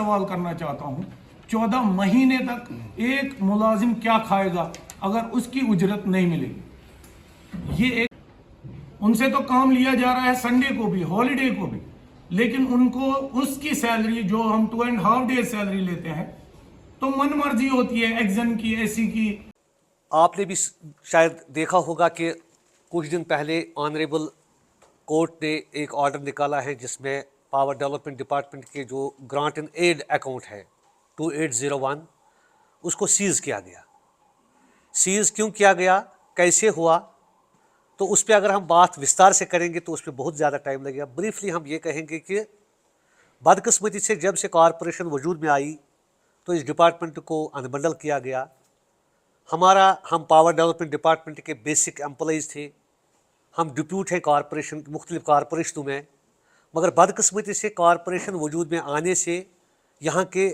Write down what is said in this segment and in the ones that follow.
सवाल करना चाहता हूं, 14 महीने तक एक मुलाजिम क्या खाएगा अगर उसकी उजरत नहीं मिलेगी? ये एक उनसे तो काम लिया जा रहा है संडे को भी, हॉलीडे को भी, लेकिन उनको उसकी सैलरी जो हम 2.5 डेज सैलरी लेते हैं तो मन मर्जी होती है, एक्जन की, ऐसी की। आपने भी शायद देखा होगा कि कुछ दिन पहले ऑनरेबल कोर्ट ने एक ऑर्डर निकाला है जिसमें पावर डेवलपमेंट डिपार्टमेंट के जो ग्रांट एंड एड अकाउंट है 2801 उसको सीज़ किया गया। सीज़ क्यों किया गया, कैसे हुआ, तो उस पर अगर हम बात विस्तार से करेंगे तो उस पर बहुत ज़्यादा टाइम लगेगा। ब्रीफली हम ये कहेंगे कि बदकिस्मती से जब से कॉरपोरेशन वजूद में आई तो इस डिपार्टमेंट को अनबंडल किया गया। हम पावर डेवलपमेंट डिपार्टमेंट के बेसिक एम्प्लॉइज़ थे, हम डिप्यूट हैं कॉरपोरेशन मुख्तलिफ कॉरपोरेशनों में, मगर बदकिस्मती से कॉरपोरेशन वजूद में आने से यहाँ के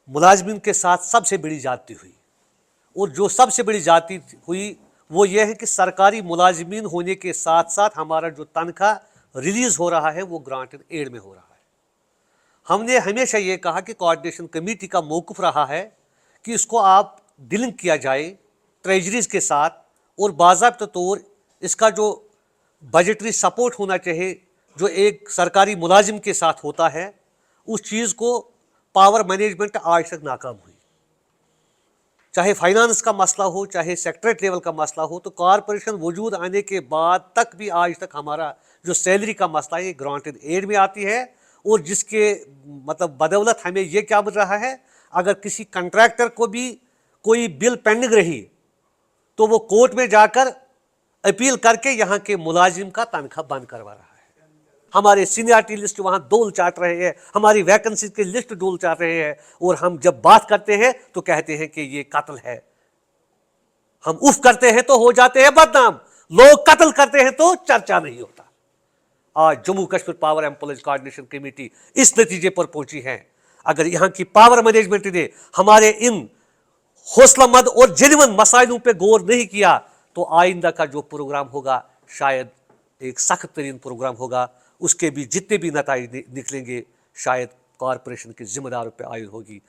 मुलाजमिन के साथ सबसे बड़ी ज्यादती हुई। और जो सबसे बड़ी ज्यादती हुई वो ये है कि सरकारी मुलाजमिन होने के साथ साथ हमारा जो तनख्वाह रिलीज़ हो रहा है वो ग्रांट एंड एड में हो रहा है। हमने हमेशा ये कहा कि कोऑर्डिनेशन कमेटी का मौक़िफ़ रहा है कि इसको आप डीलिंग किया जाए ट्रेजरीज़ के साथ और बाज़ाब्ता तौर इसका जो बजटरी सपोर्ट होना चाहिए जो एक सरकारी मुलाजिम के साथ होता है, उस चीज़ को पावर मैनेजमेंट आज तक नाकाम हुई। चाहे फाइनेंस का मसला हो, चाहे सेक्रेटरीट लेवल का मसला हो, तो कॉरपोरेशन वजूद आने के बाद तक भी आज तक हमारा जो सैलरी का मसला है ये ग्रांट एंड एड में आती है। और जिसके मतलब बदौलत हमें ये क्या मिल रहा है, अगर किसी कंट्रैक्टर को भी कोई बिल पेंडिंग रही तो वो कोर्ट में जाकर अपील करके यहाँ के मुलाजिम का तनख्वाह बंद करवा रहा है। हमारे सीनियरिटी लिस्ट वहाँ डोल चाट रहे हैं, हमारी वैकेंसी की लिस्ट डोल चाट रहे हैं, और हम जब बात करते हैं तो कहते हैं कि ये कत्ल है। हम उफ करते हैं तो हो जाते हैं बदनाम, लोग कत्ल करते हैं तो चर्चा नहीं होता। आज Jammu Kashmir power employees coordination committee इस नतीजे पर पहुंची है, अगर यहाँ की पावर मैनेजमेंट ने हमारे इन हौसलामंद और जेन्युइन मसाइलों पे गौर नहीं किया तो आइंदा का जो प्रोग्राम होगा शायद एक सख्त तरीन प्रोग्राम होगा। उसके भी जितने भी नतीजे निकलेंगे शायद कॉरपोरेशन के जिम्मेदारों पर आयद होगी।